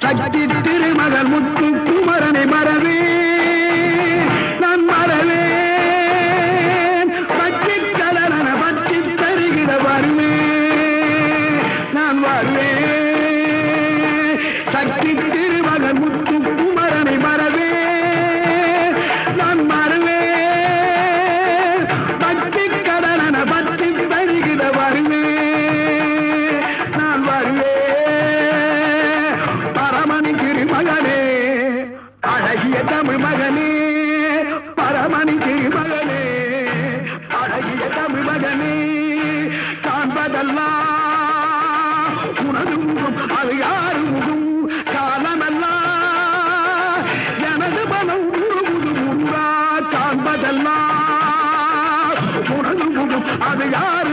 சக்தி திருமகள் முத்து குமரனை மறவே நான் மறவேன் பற்றி கடன பற்றி தருகிற வருவேன் நான் வருவேன் சக்தி திருமகள் முத்து குமரனை மறவே நான் மறவேன் பற்றி கடன பற்றி தருகிற வருவேன் நான் வருவேன் பரமணி திருமகனே அழகிய தமிழ் மகனே பரமணி திருமகனே அழகிய தமிழ் மகனே காண்பதெல்லாம் உனது முகம் அது யாரு முகம் காலமெல்லாம் எனது மனம் உருகுது முருகா காண்பதெல்லாம் உனது முகம் அது யாரு